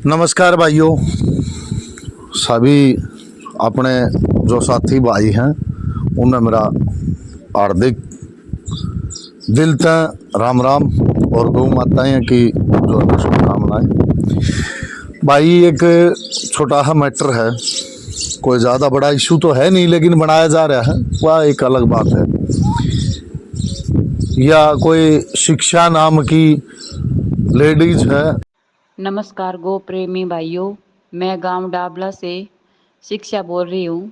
नमस्कार भाइयों, सभी अपने जो साथी भाई हैं उनमें मेरा हार्दिक दिल से राम राम और गौ माताएं की जो है शुभकामनाएं। भाई एक छोटा सा मैटर है, कोई ज़्यादा बड़ा इशू तो है नहीं, लेकिन बनाया जा रहा है वह एक अलग बात है। या कोई शिक्षा नाम की लेडीज है। नमस्कार गो प्रेमी भाइयों, मैं गांव डाबला से शिक्षा बोल रही हूँ।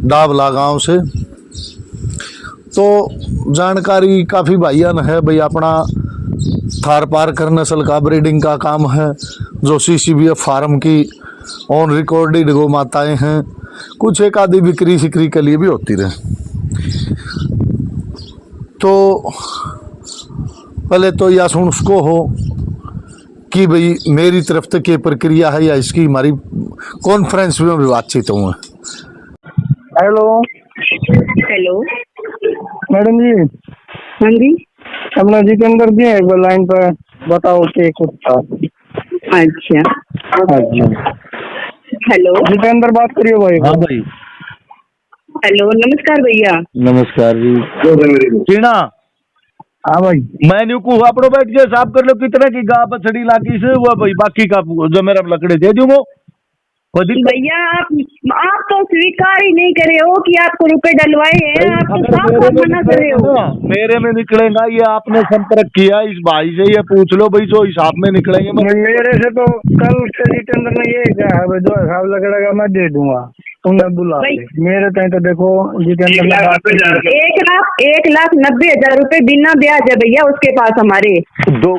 डाबला गांव से तो जानकारी काफ़ी भाइयान है भाई। अपना थार पारकर नस्ल का ब्रीडिंग का काम है, जो CCBF फार्म की ऑन रिकॉर्डेड गौ माताएँ हैं। कुछ एक आदि बिक्री सिक्री के लिए भी होती रहे। तो पहले तो यह सुन उसको हो कि भाई मेरी तरफ से क्या प्रक्रिया है या इसकी हमारी कॉन्फ्रेंस में भी बातचीत हुआ। हेलो हेलो मैडम जी। हाँ जी, अपना जितेंद्र जी एक बार लाइन पर बताओ कि कुछ था। अच्छा अच्छा हेलो जितेंद्र बात करियो भाई। हाँ भाई, हेलो नमस्कार भैया। नमस्कार जी। टीना, हाँ भाई मैं न्यू को आपड़ो बैठ के साफ कर लो कितने की गा बछड़ी लागी से हुआ भाई। बाकी का जो मेरा लकड़े दे दूँ वो कोई दिक्कत। भैया आप तो स्वीकार ही नहीं करे हो कि आपको रुपए डलवाए हैं। आप तो अगर साफ मेरे साफ में मना करे हो। निकलेगा ना, मेरे में निकलेगा। ये आपने संपर्क किया इस भाई से, ये पूछ लो भाई जो हिसाब में निकलेंगे। मेरे से तो कल से जितेंद्र ने ये कहा है जो हिसाब लगेगा मैं दे दूंगा, तुमने बुला मेरे तय तो देखो जितेंद्र ने 1,90,000 रुपए बिना ब्याज है भैया उसके पास हमारे। दो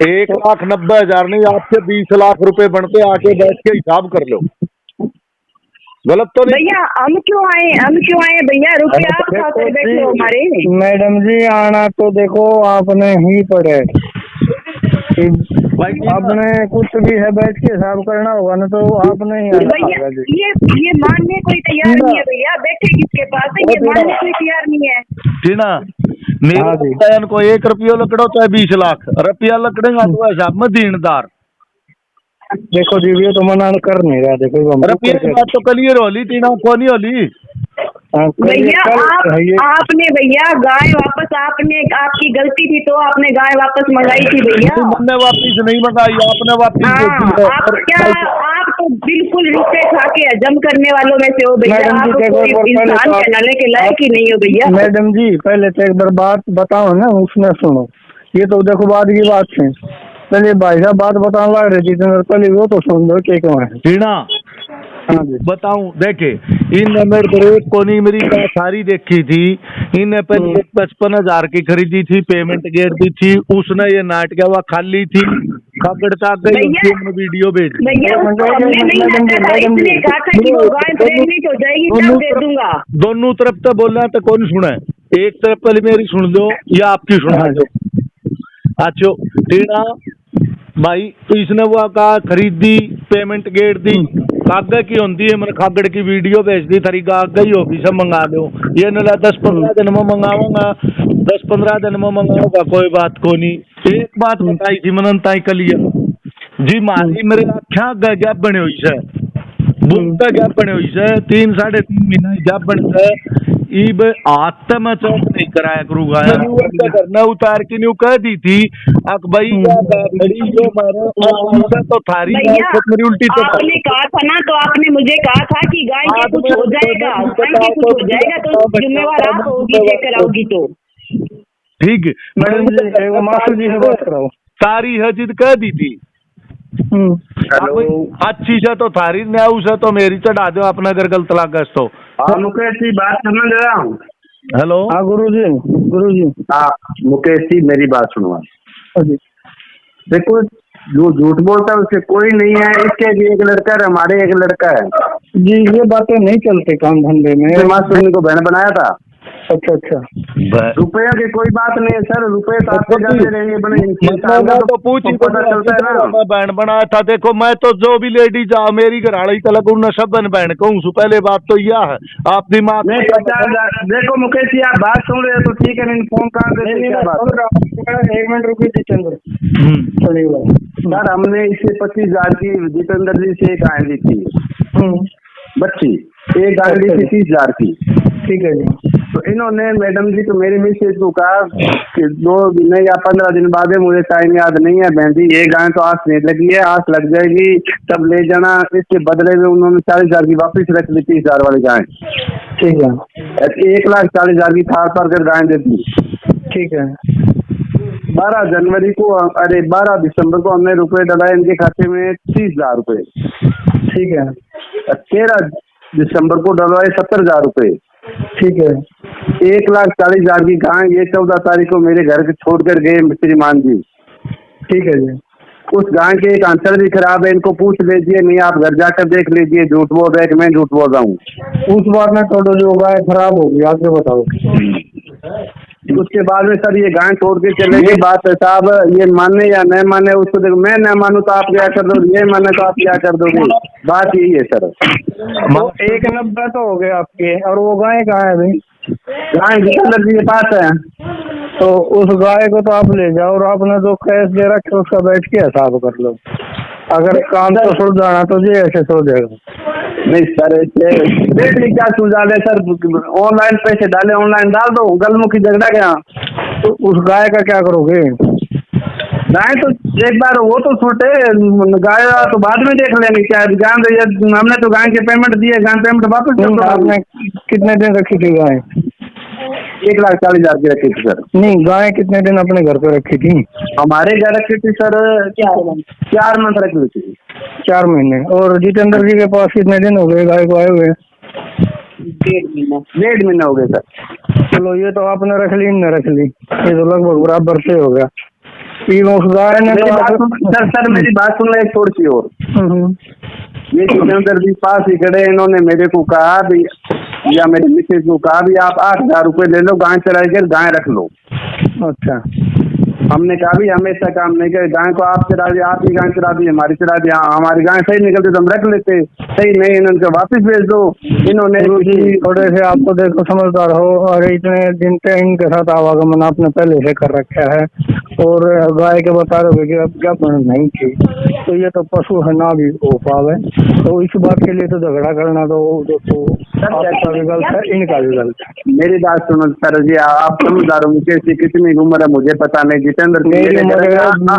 1,90,000 नहीं, आपसे 20 लाख रुपए बनते। आके बैठ के हिसाब कर लो। गलत तो नहीं भैया हम क्यों आए भैया? रुपए आप खाते बैठे हो हमारे। मैडम जी आना तो देखो आपने ही पड़े। आपने कुछ भी है बैठ के हिसाब करना होगा ना, तो आपने ही भैया ये मानने कोई तैयार नहीं है भैया। बैठे किसके पास है ये मानने कोई तैयार नहीं है। टीना, मेरे बयान को 1 रुपया लकड़ो चाहे 20 लाख रुपया लकड़ेगा तो हिसाब में दीनदार। देखो जी ये तो मना कर नहीं रहा। देखो रुपये की बात तो क्लियर होली टीना, को नहीं होली। भैया आपने भैया गाय वापस आपकी गलती थी तो आपने गाय वापस मंगाई थी भैया। हमने वापिस नहीं मंगाई, आपने वापिस आप तो बिल्कुल रुपए खा के हजम करने वालों में से हो भैया। आप इंसान कहलाने के लायक ही नहीं हो भैया। मैडम जी पहले तो एक बार बात बताओ ना, उसमें सुनो। ये तो देखो बाद की बात है। पहले भाई साहब बात बताने लग रहे जितेंद्र, पहले वो तो सुन दो क्या क्यों है। टीना बताऊं, देखे इन मेरे कोनी मेरी सारी देखी थी। इनने पहले 55,000 की खरीदी थी, पेमेंट गेट दी थी। उसने ये नाट क्या हुआ खाली थी खगड़ता गई वीडियो भेज। दोनों तरफ तो बोल रहे हैं तो कौन सुने? एक तरफ पहले मेरी सुन दो या आपकी सुना दो। अच्छा टीना भाई, तो इसने वो का खरीदी, पेमेंट गेट दी, कागज की होती है। मैंने खागड़ की वीडियो भेज दी, थारी कागज ही होगी सब मंगा दो। ये न 10-15 दिन में मंगाऊंगा, 10-15 दिन में मंगाऊंगा, कोई बात को नहीं। एक बात बताई थी मैंने ताई कलिया जी, मारी मेरे आख्या गैप बने हुई से, बुनता गैप बने हुई से 3-3.5 महीना गैप बन से। इब हाथ में चौक नहीं कराया करूंगा करना उतार के न्यू कह दी थी अक भाई खड़ी जो मारे तो थारी मेरी उल्टी तो आपने कहा था ना, तो आपने मुझे कहा था कि गाय के कुछ हो जाएगा, गाय के कुछ हो जाएगा तो जिम्मेवार आप होगी, चेक कराओगी तो ठीक। मैडम मास्टर जी से बात कराओ। सारी हजिद कह दी थी। अच्छी से तो थारी न्याऊ से तो मेरी चढ़ा दो अपना अगर गलत लागस तो। मुकेश जी बात समझ रहा हूँ। हेलो हाँ गुरुजी। हाँ मुकेश जी मेरी बात सुनो। देखो जो झूठ बोलता है उससे कोई नहीं है। इसके भी एक लड़का है, हमारे एक लड़का है जी। ये बातें नहीं चलते काम धंधे में। मास्टर को बहन बनाया था। अच्छा रुपया की कोई बात नहीं है सर, रुपये तो आपके जाते रहेंगे बने तो पूछ पता चलता है ना। मैं बहन बनाया था। देखो मैं तो जो भी लेडीज आ मेरी घराड़ी तलक उन सब बहन कहूँ। पहले बात तो यह है आप दिमाग नहीं 50,000। देखो मुकेश जी आप बात सुन रहे हो तो ठीक है, नहीं फोन कहाँ दे। 1 मिनट रुकिए जितेंद्र। सर हमने इसे 25,000 की जितेंद्र जी से गाय ली थी बच्ची, एक गाय ली थी 30,000 की। ठीक है जी। तो इन्होंने मैडम जी तो मेरी मिसेज को कहा कि 2 दिन या 15 दिन बाद है, मुझे टाइम याद नहीं है बहन जी, ये गाय तो आस नहीं लगी है, आस लग जाएगी तब ले जाना। इसके बदले में उन्होंने 40,000 की वापस रख ली 30,000 वाली गाय। ठीक है। 1,40,000 की थार पर कर गाय दे दी। ठीक है। 12 जनवरी को, अरे 12 दिसंबर को हमने रुपए डलाए इनके खाते में 30,000 रुपए। ठीक है। 13 दिसंबर को डलवाए 70,000 रुपए। ठीक है। 1,40,000 की गाय ये 14 तारीख को मेरे घर के छोड़ कर गए श्रीमान जी। ठीक है जी। उस गाय के एक आंसर भी खराब है, इनको पूछ लीजिए, नहीं आप घर जाकर देख लीजिए, झूठ बोल रहे कि मैं झूठ बोल रहा हूँ। उस बार में तो जो गाय खराब होगी आगे बताओ। उसके बाद में सर ये गाय छोड़ के चले गए। बात है साहब, ये माने या न माने उसको देखो, मैं न मानू तो आप क्या कर दोगे, ये माने तो आप क्या कर दोगे, बात यही है सर। तो 1,90 तो हो गए आपके, और वो गाय कहाँ है भाई? गाय जितेंद्र जी के पास है। तो उस गाय को तो आप ले जाओ और आपने जो कैश दे रखे उसका बैठ के हिसाब कर लो। अगर काम तो सुलझाना तो जी ऐसे सुलझेगा। नहीं सर, इसलिए क्या सुलझा ले सर, ऑनलाइन पैसे डाले, ऑनलाइन डाल दो, गलमुखी झगड़ा क्या। तो उस गाय का क्या करोगे? गाय तो एक बार वो तो छूटे, गाय तो बाद में देख लेंगे क्या। गाय हमने तो गाय के पेमेंट दिए, गाय पेमेंट वापस कर दो। आपने कितने दिन रखी थी गाय? 1,40,000 की रखी थी सर। नहीं, गाय कितने दिन अपने घर पे रखी थी? हमारे घर रखी थी सर 4 मंथ रखी थी। 4 महीने। और जितेंद्र जी के पास कितने दिन हो गए गाय को आए हुए? 1.5 महीना हो गए सर। चलो ये तो आपने रख ली, न रख ली, ये तो लगभग बराबर से हो गया। उस गाय ने सर मेरी बात सुन लो एक थोड़ी सी और। ये जितेंद्र जी पास ही खड़े, इन्होंने मेरे को कहा भी, या मेरे मिसेज को कहा भी, आप 8,000 रुपए ले लो, गाय चराई कर गाय रख लो। अच्छा। हमने कहा भी हमेशा काम नहीं करे, गाय को आप चरा दिए, आप ही गाय चरा दी, हमारी चरा दी, हमारी गाय सही निकलती तो हम रख लेते, सही नहीं इन्होंने वापस भेज दो। इन्होंने थोड़े से आपको देखो समझदार हो, और इतने दिन से इनके साथ आवागमन आपने पहले से कर रखा है, और गाय के बता रहे हो कि अब क्या नहीं थी, तो ये तो पशु है ना भी हो पावे, तो इस बात के लिए तो झगड़ा करना तो आपका भी गलत है, इनका भी गलत है। मेरी बात सुनो सर जी, आप समझदार हो, मुझे कितनी उम्र है मुझे पता नहीं, जितेंद्र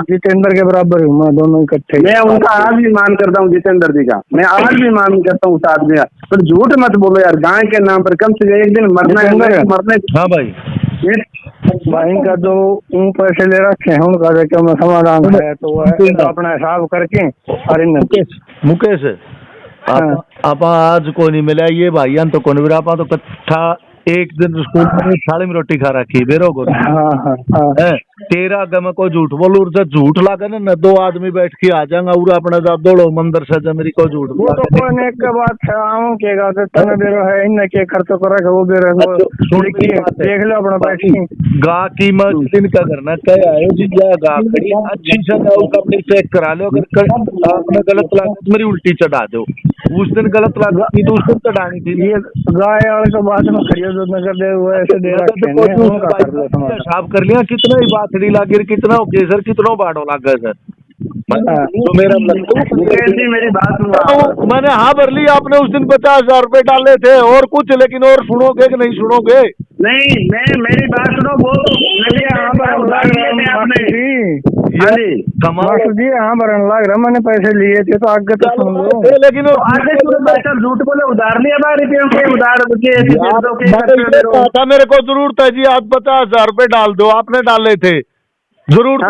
जितेंद्र के बराबर हूँ मैं, दोनों इकट्ठे। मैं उनका आज भी मान करता हूँ, जितेंद्र जी का मैं आज भी मान करता हूँ उस आदमी का, पर झूठ मत बोलो यार, गाय के नाम पर कम से कम एक दिन मरना है, मरने। हाँ भाई, भाई का जो पैसे ले रखे हैं उनका देखो मैं समाधान है, तो वह अपना हिसाब करके। अरे मुकेश आप आज को नहीं मिला ये भाई, तो कौन भी आप तो कट्ठा एक दिन स्कूल में थाली में रोटी खा रखी बेरो को। तेरा गम को झूठ बोलू, झूठ लागे ना, 2 आदमी बैठ के आ जाएंगे और अपने दौड़ो मंदिर से मेरी को झूठ वो तो कोई एक बात है, आऊं के तने बेरो है, इनने के खर्च करे वो बेरो देख लो अपना बैठ के। गा की मछली का करना क्या आयो जी, गा खड़ी अच्छी से कपड़े चेक करा लो, अगर आपने गलत लगा तो मेरी उल्टी चढ़ा दो, उस दिन गलत लगा तो उस दिन चढ़ानी थी। ये गाय वाले तो बाद में खड़ी नगर दे हुए ऐसे दे रखे हैं, साफ कर लिया, कितना ही बाथड़ी लागे, कितना केसर, कितना बाड़ो लागे सर। तो मेरा मेरी बात सुनो, मैंने हाँ भर ली, आपने उस दिन 50,000 रुपए डाले थे और कुछ, लेकिन और सुनोगे कि नहीं सुनोगे? नहीं, मैं मेरी बात सुनो, वो मास्टर जी हाँ भरन लग रहा, मैंने पैसे लिए थे तो आगे तो सुन लो, लेकिन आगे झूठ बोले, उधार लिया रुपयों के, उधार मेरे को जरूरत है जी, आप 50,000 रुपए डाल दो, आपने डाले थे जरूर।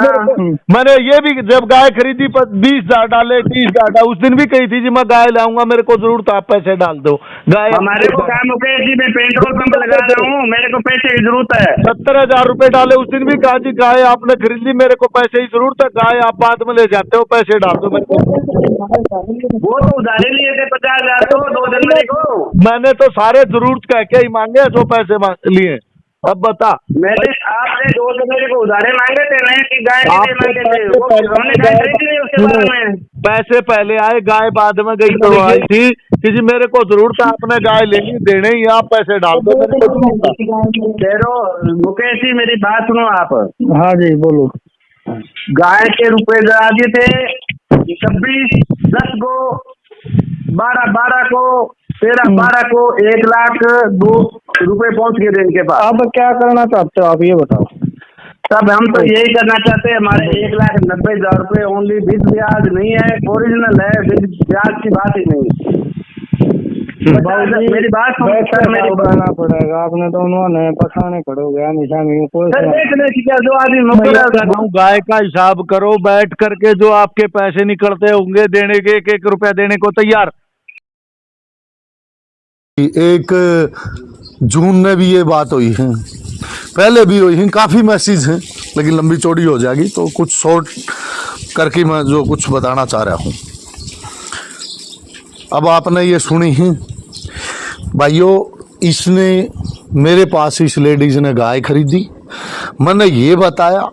मैंने ये भी जब गाय खरीदी 20,000 डाले, 30,000 डाले, उस दिन भी कही थी जी मैं गाय लाऊंगा, मेरे को जरूरत है, आप पैसे डाल दो। गाय हमारे को काम हो गया जी, मैं पेट्रोल पंप लगा रहा हूँ, मेरे को पैसे की जरूरत है। 70,000 रुपए डाले, उस दिन भी कहा जी गाय आपने खरीद ली, मेरे को पैसे की जरूरत है, गाय आप बाद में ले जाते हो, पैसे डाल दो मेरे को। वो तो उधारे लिए थे 50,000 तो 2 जनवरी को, मैंने तो सारे जरूरत कह के ही मांगे जो पैसे लिए। अब बता, मैंने आपने 2 जनवरी को उधारे मांगे थे, नहीं कि गाय मांगे थे, उसके बाद में पैसे पहले आए, गाय बाद में गई तो आई थी कि जी मेरे को जरूरत है, आपने गाय लेनी देने ही, आप पैसे डाल दो मेरे को। मुकेश जी मेरी बात सुनो आप। हाँ जी बोलो। गाय के रुपए दिए थे 26, 10 को, 12 को, 13 को 1,02,000 रुपए पहुंच गए थे इनके पास। अब क्या करना चाहते हो आप ये बताओ। तब हम तो यही करना चाहते हैं, हमारे 1,90,000 रुपए ओनली विद ब्याज नहीं है, ओरिजिनल है, विद ब्याज की बात ही नहीं। मेरी बात उड़ाना पड़ेगा आपने, दोनों ने पकाने पड़ोगे निशानी कोई देखने की क्या, जो आदमी गाय का हिसाब करो बैठ करके, जो आपके पैसे निकलते होंगे देने के, 1-1 रुपया देने को तैयार। 1 जून में भी ये बात हुई है, पहले भी हुई है, काफ़ी मैसेज हैं लेकिन लंबी चौड़ी हो जाएगी तो कुछ शॉर्ट करके मैं जो कुछ बताना चाह रहा हूँ। अब आपने ये सुनी है भाइयों, इसने मेरे पास इस लेडीज़ ने गाय खरीदी, मैंने ये बताया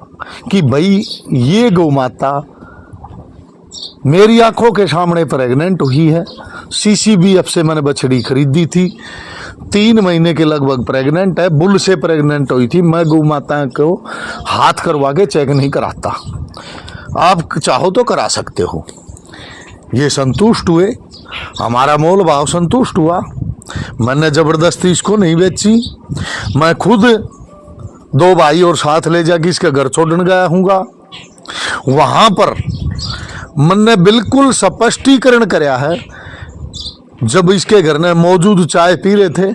कि भाई ये गौ माता मेरी आंखों के सामने प्रेग्नेंट हुई है, CCBF से मैंने बछड़ी खरीदी थी, 3 महीने के लगभग प्रेग्नेंट है, बुल से प्रेग्नेंट हुई थी। मैं गौ माता को हाथ करवा के चेक नहीं कराता, आप चाहो तो करा सकते हो। ये संतुष्ट हुए, हमारा मोल भाव संतुष्ट हुआ, मैंने ज़बरदस्ती इसको नहीं बेची, मैं खुद 2 भाई और साथ ले जाके इसके घर छोड़ने गया हूँगा। वहाँ पर मैंने बिल्कुल स्पष्टीकरण कराया है, जब इसके घर में मौजूद चाय पी रहे थे,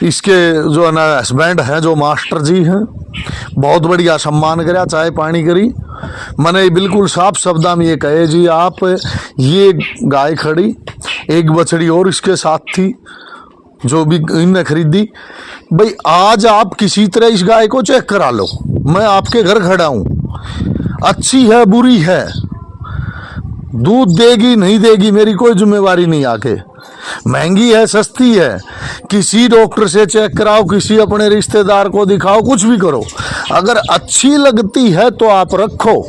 इसके जो है ना हस्बैंड हैं, जो मास्टर जी हैं, बहुत बढ़िया सम्मान कराया, चाय पानी करी। मैंने बिल्कुल साफ शब्दों में ये कहे जी आप ये गाय खड़ी, एक बछड़ी और इसके साथ थी जो भी इनने खरीदी, भाई आज आप किसी तरह इस गाय को चेक करा लो, मैं आपके घर खड़ा हूँ, अच्छी है बुरी है, दूध देगी नहीं देगी मेरी कोई जिम्मेवारी नहीं, आके महंगी है सस्ती है, किसी डॉक्टर से चेक कराओ, किसी अपने रिश्तेदार को दिखाओ, कुछ भी करो, अगर अच्छी लगती है तो आप रखो,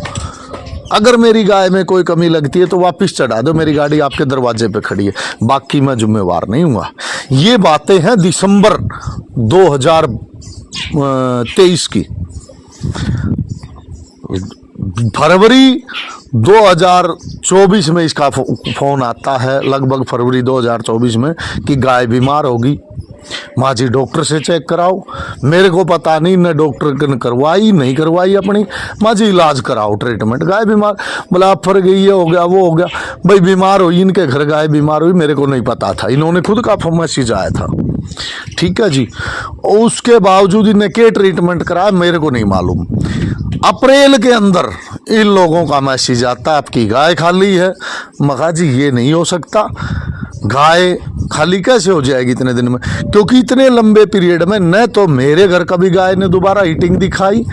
अगर मेरी गाय में कोई कमी लगती है तो वापस चढ़ा दो, मेरी गाड़ी आपके दरवाजे पे खड़ी है, बाकी मैं जिम्मेवार नहीं हुआ। ये बातें हैं दिसंबर 2023 की। फरवरी 2024 में इसका फोन आता है, लगभग फरवरी 2024 में, कि गाय बीमार होगी, माँ जी डॉक्टर से चेक कराओ। मेरे को पता नहीं, न डॉक्टर ने करवाई नहीं करवाई अपनी, माँ जी इलाज कराओ, ट्रीटमेंट, गाय बीमार, बोला फर गई, ये हो गया वो हो गया, भाई बीमार हुई, इनके घर गाय बीमार हुई, मेरे को नहीं पता था, इन्होंने खुद का मैसेज आया था, ठीक है जी। उसके बावजूद इन्हें क्या ट्रीटमेंट कराया मेरे को नहीं मालूम। अप्रैल के अंदर इन लोगों का मैसेज आता है आपकी गाय खाली है। मगा जी ये नहीं हो सकता, गाय खाली कैसे हो जाएगी इतने दिन में, क्योंकि इतने लंबे पीरियड में न तो मेरे घर कभी गाय ने दोबारा हीटिंग दिखाई,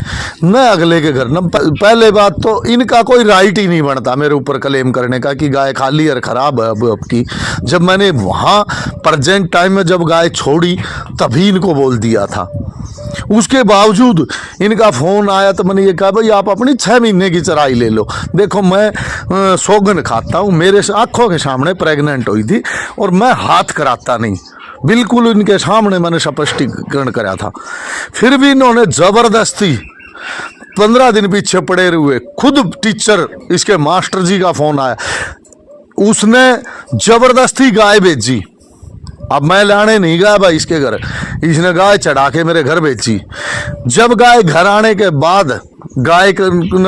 न अगले के घर, न पहले बात तो इनका कोई राइट ही नहीं बनता मेरे ऊपर क्लेम करने का कि गाय खाली और ख़राब है अब की। जब मैंने वहाँ प्रेजेंट टाइम में जब गाय छोड़ी तभी इनको बोल दिया था, उसके बावजूद इनका फ़ोन आया तो मैंने ये कहा भाई आप अपनी 6 महीने की चराई ले लो। देखो मैं सौगन खाता हूँ, मेरे आँखों के सामने प्रेग्नेंट हुई थी और मैं हाथ कराता नहीं, बिल्कुल इनके सामने मैंने स्पष्टीकरण कराया था। फिर भी इन्होंने ज़बरदस्ती 15 दिन पीछे पड़े हुए, खुद टीचर इसके मास्टर जी का फ़ोन आया, उसने ज़बरदस्ती गाय भेजी। अब मैं लाने नहीं गया भाई इसके घर, इसने गाय चढ़ा के मेरे घर भेजी। जब गाय घर आने के बाद गाय के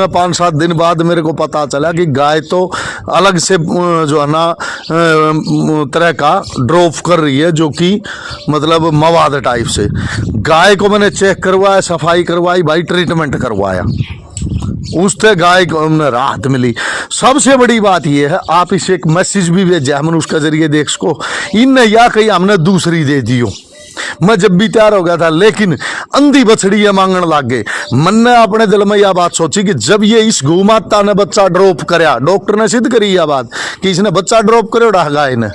5-7 दिन बाद मेरे को पता चला कि गाय तो अलग से जो है ना तरह का ड्रॉप कर रही है, जो कि मतलब मवाद टाइप से। गाय को मैंने चेक करवाया, सफाई करवाई, भाई ट्रीटमेंट करवाया, उससे गाय को हमने राहत मिली। सबसे बड़ी बात यह है, आप इसे एक मैसेज भी भेजा हमने उसके जरिए देख सको, इन या कहीं हमने दूसरी दे दियो। मैं जब भी तैयार हो गया था, लेकिन अंधी बछड़ी ये मांगने लग गए। मैंने अपने दिल में यह बात सोची कि जब ये इस गौ माता ने बच्चा ड्रॉप कराया, डॉक्टर ने सिद्ध करी यह बात कि इसने बच्चा ड्रॉप करे गाय ने,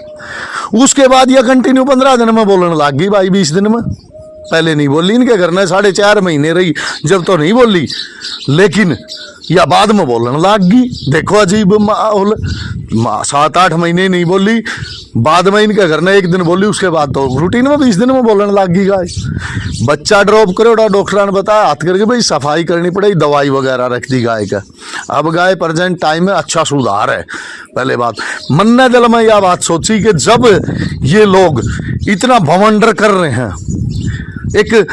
उसके बाद यह कंटिन्यू 15 दिन में बोलने लग गई, भाई 20 दिन में पहले नहीं बोली, इनके घर में 4.5 महीने रही जब तो नहीं बोली, लेकिन या बाद में बोलने लाग गई। देखो अजीब माहौल, 7-8 महीने नहीं बोली, बाद में इनके घर में 1 दिन बोली, उसके बाद तो रूटीन में 20 दिन में बोलने लाग गई गाय। बच्चा ड्रॉप करे, डॉक्टर ने बताया हाथ करके भाई सफाई करनी पड़ेगी, दवाई वगैरह रख दी गाय का। अब गाय प्रेजेंट टाइम में अच्छा सुधार है। पहले बात मन ने दिल में यह बात सोची कि जब ये लोग इतना भवंडर कर रहे हैं, एक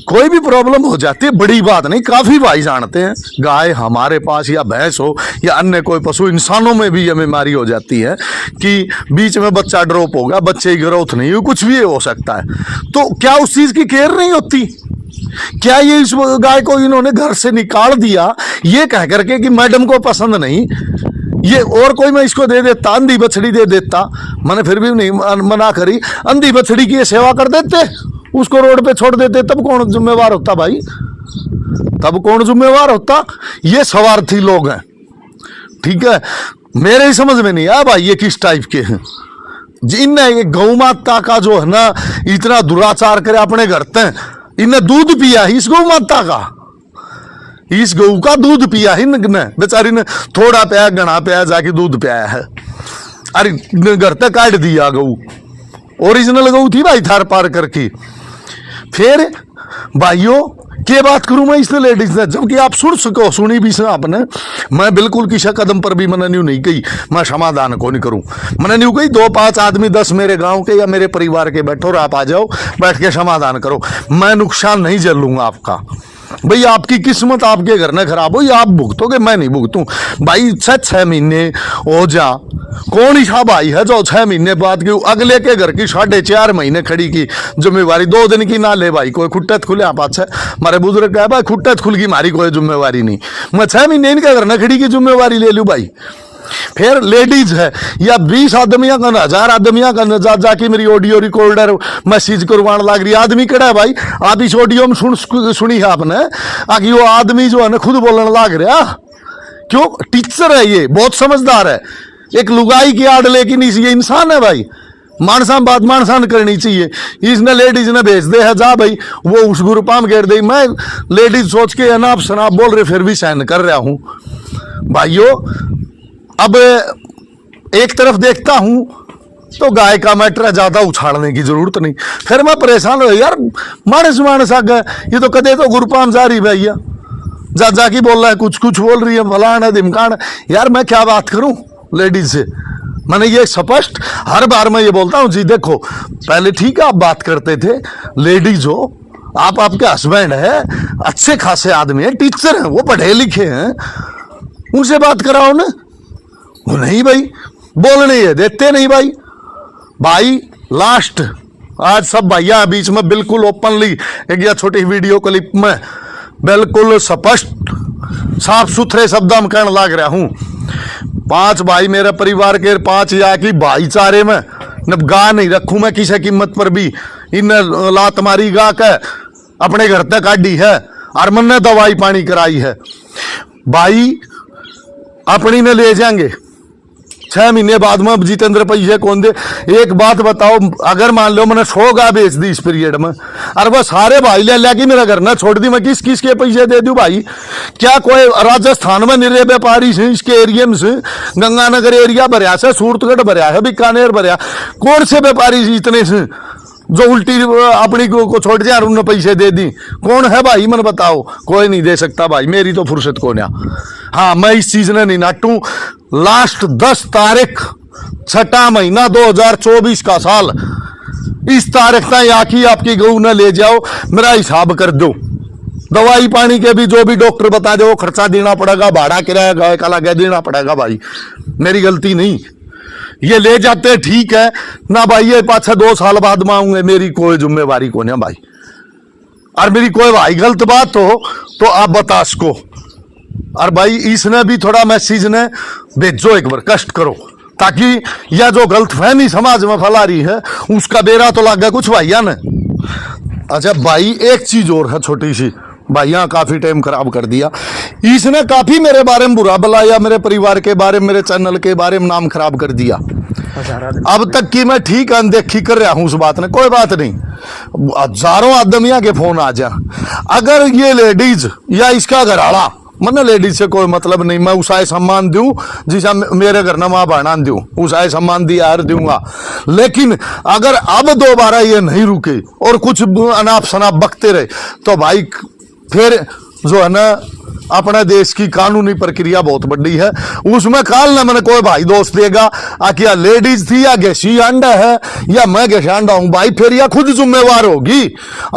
कोई भी प्रॉब्लम हो जाती है, बड़ी बात नहीं, काफी भाई जानते हैं गाय हमारे पास या भैंस हो या अन्य कोई पशु, इंसानों में भी यह बीमारी हो जाती है कि बीच में बच्चा ड्रॉप होगा, बच्चे की ग्रोथ नहीं हुई, कुछ भी हो सकता है। तो क्या उस चीज की केयर नहीं होती? क्या ये इस गाय को इन्होंने घर से निकाल दिया ये कह करके कि मैडम को पसंद नहीं, ये और कोई मैं इसको दे देता, अंधी बछड़ी दे देता, मैंने फिर भी नहीं मना करी, अंधी बछड़ी की ये सेवा कर देते, उसको रोड पे छोड़ देते, तब कौन जिम्मेवार होता भाई? तब कौन जिम्मेवार होता? ये स्वार्थी लोग हैं, ठीक है। मेरे ही समझ में नहीं आया भाई ये किस टाइप के हैं, जिनने गौ माता का जो है ना इतना दुराचार करे अपने घर तक। इन्हें दूध पिया ही इस गौ माता का, इस गऊ का दूध पिया ही ने, बेचारी ने थोड़ा पिया घना पिया जाके दूध पिया है। अरे घर तक काट दिया गऊ, ओरिजिनल गऊ थी भाई थार पार करके। फिर भाइयों के बात करूं मैं इसने लेडीज ने, जबकि आप सुन सको, सुनी भी आपने, मैं बिल्कुल किसी कदम पर भी मैंने न्यू नहीं कही, मैं समाधान को नहीं करूं, मैंने न्यू कही 2-5 आदमी 10 मेरे गांव के या मेरे परिवार के बैठो और आप आ जाओ, बैठ के समाधान करो, मैं नुकसान नहीं झेल लूंगा आपका। भाई आपकी किस्मत आपके घर में खराब हो या आप भुगतोगे, मैं नहीं भुगतूं भाई। 6 महीने हो जा, कौन ही था भाई है जो 6 महीने बाद की अगले के घर की 4.5 महीने खड़ी की जिम्मेवारी 2 दिन की ना ले भाई। कोई खुट्टत खुले आप अच्छा हमारे बुजुर्ग कहा भाई खुट्टत खुल की मारी कोई जिम्मेवारी नहीं, मैं 6 महीने इनके घर में खड़ी की जिम्मेवारी ले लूँ भाई। फिर लेडीज है या 20 आदमियां का 1000 आदमियां का जाके मेरी ऑडियो रिकॉर्डर मैसेज करवाने लग रही, आदमी कड़ा है भाई। आप इस ऑडियो में सुनी है आपने आगे वो आदमी जो है ना खुद बोलने लग रहा, क्यों? टीचर है ये, बहुत समझदार है, एक लुगाई की आड़, लेकिन ये इंसान है भाई, मानसान बात मानसान करनी चाहिए। इसने लेडीज ने भेज दे है जा भाई वो उस ग्रुप में घेर दे, मैं लेडीज सोच के अनाप शनाप बोल रहे फिर भी सहन कर रहा हूं भाइयों। अब एक तरफ देखता हूं तो गाय का मैटर ज्यादा उछाड़ने की जरूरत नहीं, फिर मैं परेशान हो यार, मानस आ गए, ये तो कदे तो गुरुपाम जा रही भैया जा की बोल रहा है, कुछ बोल रही है, फलाना धिमकाना, यार मैं क्या बात करूं लेडीज से। मैंने ये स्पष्ट हर बार मैं ये बोलता हूं जी देखो, पहले ठीक है आप बात करते थे, लेडीज हो आप, आपके हस्बैंड है, अच्छे खासे आदमी है, टीचर हैं, वो पढ़े लिखे हैं, उनसे बात कराओ ना। वो नहीं भाई, बोलने ये देते नहीं भाई। भाई लास्ट आज सब भैया बीच में बिल्कुल ओपनली एक या छोटी वीडियो क्लिप में बिल्कुल स्पष्ट साफ सुथरे शब्दों में कहने लग रहा हूं, 5 भाई मेरे परिवार के, 5 या की भाईचारे में न गा नहीं रखूं मैं किसी कीमत पर भी। इन लात मारी गा के अपने घर तक काटी है और मन ने दवाई पानी कराई है भाई, अपनी ने ले जाएंगे 6 महीने बाद में जितेंद्र पैसे कौन दे। एक बात बताओ, अगर मान लो मैंने 100 गा बेच दी इस पीरियड में और वह सारे भाई ले लेके मेरा घर ना छोड़ दी, मैं किस किस के पैसे दे दूं भाई? क्या कोई राजस्थान में निरे व्यापारी से इसके एरिया में से, गंगानगर एरिया भरया से, सूरतगढ़ भरया है, बीकानेर भरया, कौन से व्यापारी से इतने से जो उल्टी अपनी को छोड़ दिया और उन्हें पैसे दे दी? कौन है भाई मन बताओ? कोई नहीं दे सकता भाई, मेरी तो फुर्सत को ना। हाँ मैं इस चीज ने नहीं नाटू। लास्ट 10 तारीख 6वां महीना 2024 का साल, इस तारीख तक आखी आपकी गऊ न ले जाओ, मेरा हिसाब कर दो, दवाई पानी के भी जो भी डॉक्टर बता दो खर्चा देना पड़ेगा, भाड़ा किराया गाय का लगा देना पड़ेगा भाई, मेरी गलती नहीं। ये ले जाते ठीक है ना भाई, ये 5-2 साल बाद मांगूंगे, मेरी कोई जिम्मेवारी को नहीं भाई। और मेरी कोई भाई गलत बात हो तो आप बता सको, और भाई इसने भी थोड़ा मैसेज ने भेजो, एक बार कष्ट करो, ताकि यह जो गलतफहमी समाज में फैला रही है उसका बेरा तो लग गया कुछ भैया ने। अच्छा भाई एक चीज और है छोटी सी, भाइयां काफी टाइम खराब कर दिया। इसने काफी मेरे बारे में बुरा बुलाया, मेरे परिवार के बारे में, मेरे चैनल के बारे में नाम खराब कर दिया। अब तक की मैं ठीक अनदेखी कर रहा हूं उस बात ने, कोई बात नहीं, हजारों आदमियों के फोन आ जा। अगर ये लेडीज या इसका घराड़ा, मैंने लेडीज से कोई मतलब नहीं, मैं उसाए सम्मान दूं जिसा मेरे घर न माँ बहना दूं, उसाए सम्मान दिया यार दूंगा। लेकिन अगर अब दोबारा ये नहीं रुके और कुछ अनाप शनाप बकते रहे तो भाई फिर जो है ना अपने देश की कानूनी प्रक्रिया बहुत बड़ी है, उसमें काल ना मैंने कोई भाई दोस्त देगा क्या लेडीज थी या गेशी अंडा है या मैं गेशी अंडा हूं भाई, फिर यह खुद जिम्मेवार होगी।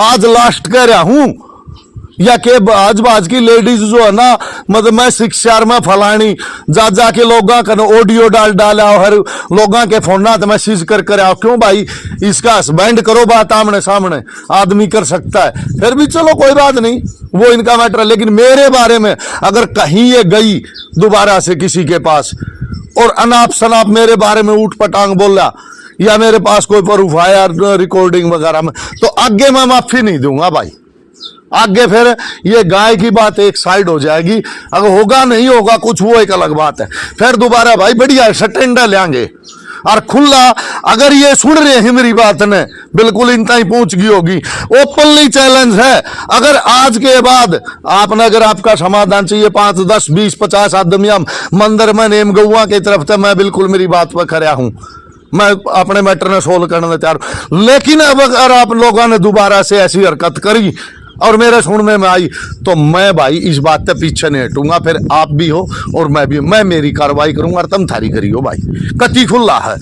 आज लास्ट कह रहा हूं या के आज बाज की लेडीज जो है ना, मतलब मैं शिक्षार में फलानी जा जाके लोगों का ऑडियो डाला हर लोगों के फोन ना तो मैसेज कर आओ, क्यों भाई इसका हस्बैंड करो बात आमने सामने, आदमी कर सकता है, फिर भी चलो कोई बात नहीं, वो इनका मैटर है। लेकिन मेरे बारे में अगर कहीं ये गई दोबारा से किसी के पास और अनाप शनाप मेरे बारे में ऊट पटांग बोला या मेरे पास कोई प्रूफ आया रिकॉर्डिंग वगैरह में, तो आगे मैं माफी नहीं दूंगा भाई। आगे फिर ये गाय की बात एक साइड हो जाएगी, अगर होगा नहीं होगा कुछ वो एक अलग बात है, फिर दोबारा भाई बढ़िया सटेंडा लेंगे और खुला। अगर ये सुन रहे हैं मेरी बात ने बिल्कुल इन तक पहुंच गई होगी, ओपनली चैलेंज है। अगर आज के बाद आपने अगर आपका समाधान चाहिए 5, 10, 20, 50 आदमियां मंदिर में नेम गौआ की तरफ से, मैं बिल्कुल मेरी बात पर खड़ा हूं, मैं अपने मैटर ने सोल्व करने तैयार हूं। लेकिन अब अगर आप लोगों ने दोबारा से ऐसी हरकत करी और मेरे सुनने में आई तो मैं भाई इस बात से पीछे नहीं हटूंगा, फिर आप भी हो और मैं भी, मैं मेरी कार्रवाई करूंगा और तुम थारी करियो भाई, कति खुला है।